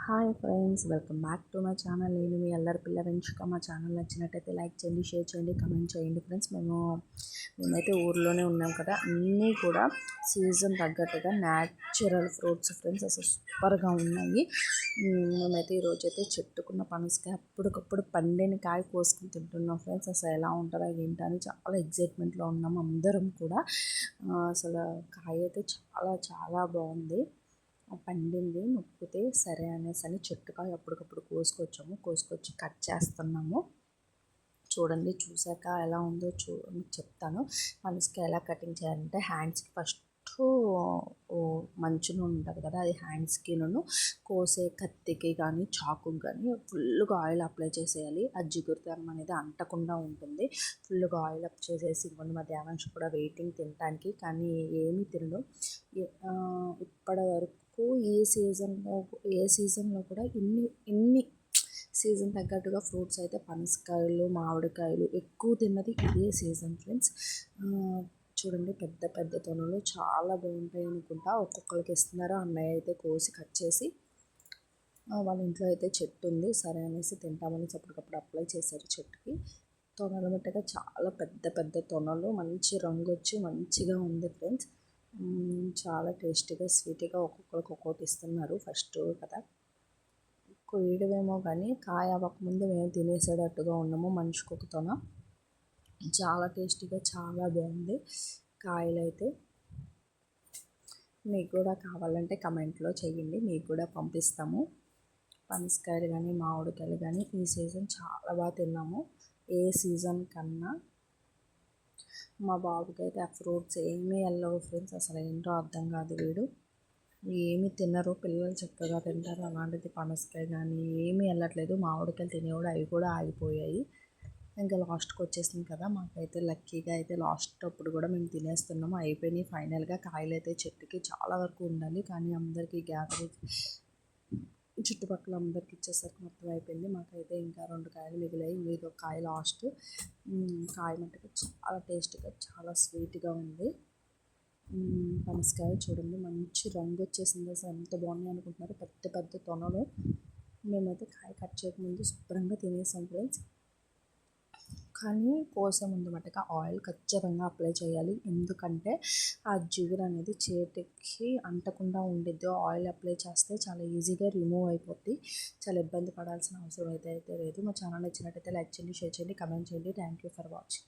Hi friends, welcome back to my channel. నేను మీ అల్లరి పిల్ల వెంచుక. మా ఛానల్ నచ్చినట్టయితే లైక్ చేయండి, షేర్ చేయండి, కమెంట్ చేయండి. ఫ్రెండ్స్, మేమైతే ఊర్లోనే ఉన్నాం కదా, అన్నీ కూడా సీజన్ తగ్గట్టుగా న్యాచురల్ ఫ్రూట్స్ ఫ్రెండ్స్, అసలు సూపర్గా ఉన్నాయి. మేమైతే ఈరోజైతే చెట్టుకున్న పనసకాయ అప్పటికప్పుడు పండిన కాయ కోసుకుని తింటున్నాం ఫ్రెండ్స్. అసలు ఎలా ఉంటుందో ఏంటని చాలా ఎగ్జైట్మెంట్లో ఉన్నాం అందరం కూడా. అసలు కాయ అయితే చాలా చాలా బాగుంది. పండింది నొక్కితే సరే అనేసి చెట్టుకాయ అప్పటికప్పుడు కోసుకొచ్చి కట్ చేస్తున్నాము. చూడండి, చూసాక ఎలా ఉందో మీకు చెప్తాను. పనసకాయ ఎలా కటింగ్ చేయాలంటే హ్యాండ్స్కి ఫస్ట్ మంచును ఉంటుంది కదా, అది హ్యాండ్స్కి కోసే కత్తికి కానీ చాకుకి కానీ ఫుల్గా ఆయిల్ అప్లై చేసేయాలి. ఆ జిగురుతనం అనేది అంటకుండా ఉంటుంది. ఫుల్గా ఆయిల్ అప్ చేసేసి ఇంకొన్ని మధ్యాహ్నం కూడా వెయిటింగ్ తినడానికి, కానీ ఏమీ తినడు ఇప్పటి వరకు. ఏ సీజన్లో కూడా ఇన్ని సీజన్ తగ్గట్టుగా ఫ్రూట్స్ అయితే పనసకాయలు, మామిడికాయలు ఎక్కువ తిన్నది ఇదే సీజన్ ఫ్రెండ్స్. చూడండి, పెద్ద పెద్ద తొనలు చాలా బాగుంటాయి అనుకుంటా. ఒక్కొక్కరికి ఇస్తున్నారు. అన్నయ్య అయితే కోసి కట్ చేసి వాళ్ళ ఇంట్లో అయితే చెట్టు ఉంది, సరే అనేసి తింటామని అప్పటికప్పుడు అప్లై చేశారు చెట్టుకి. తొనలు మట్టుగా చాలా పెద్ద పెద్ద తొనలు, మంచి రంగు వచ్చి మంచిగా ఉంది ఫ్రెండ్స్. చాలా టేస్టీగా స్వీట్గా ఒక్కొక్కరికి ఒక్కొక్కటి ఇస్తున్నారు. ఫస్ట్ కదా కొయ్యడమేమో కానీ కాయ అవ్వకముందు మేము తినేసేటట్టుగా ఉన్నాము. మనిషికి ఒక తొన. చాలా టేస్టీగా చాలా బాగుంది కాయలు అయితే. మీకు కూడా కావాలంటే కమెంట్లో చేయండి, మీకు కూడా పంపిస్తాము. పనసకాయలు కానీ మామిడికాయలు కానీ ఈ సీజన్ చాలా బాగా తిన్నాము, ఏ సీజన్ కన్నా. మా బాబుకి అయితే ఆ ఫ్రూట్స్ ఏమీ వెళ్ళవు ఫ్రెండ్స్. అసలు ఏంటో అర్థం కాదు, వీడు ఏమీ తినరు. పిల్లలు చక్కగా తింటారు, అలాంటిది పనసకాయ కానీ ఏమీ వెళ్ళట్లేదు. మామిడికాయలు తినేవాడు, అవి కూడా ఆగిపోయాయి. ఇంకా లాస్ట్కి వచ్చేసింది కదా, మాకైతే లక్కీగా అయితే లాస్ట్ అప్పుడు కూడా మేము తినేస్తున్నాము. అయిపోయినాయి ఫైనల్గా. కాయలు అయితే చెట్టుకి చాలా వరకు ఉండాలి, కానీ అందరికీ గ్యాదర్ చుట్టుపక్కల అందరికి ఇచ్చేసరికి మొత్తం అయిపోయింది. మాకైతే ఇంకా 2 కాయలు మిగిలాయి. ఇది ఒక కాయ లాస్ట్. కాయ మట్టుకు చాలా టేస్ట్గా చాలా స్వీట్గా ఉంది. పనసకాయ చూడండి, మంచి రంగు వచ్చేసింది. అసలు ఎంత బాగున్నాయి అనుకుంటున్నారు, పెద్ద పెద్ద తొనలు. మేమైతే కాయ కట్ చేయకముందు శుభ్రంగా తినేసాం ఫ్రెండ్స్. కానీ కోసే ముందు మట్టుగా ఆయిల్ ఖచ్చితంగా అప్లై చేయాలి, ఎందుకంటే ఆ జిగురు అనేది చేతికి అంటకుండా ఉండిద్ది. ఆయిల్ అప్లై చేస్తే చాలా ఈజీగా రిమూవ్ అయిపోద్ది. చాలా ఇబ్బంది పడాల్సిన అవసరం అయితే లేదు. మా ఛానల్ నచ్చినట్టయితే లైక్ చేయండి, షేర్ చేయండి, కమెంట్ చేయండి. Thank you for watching.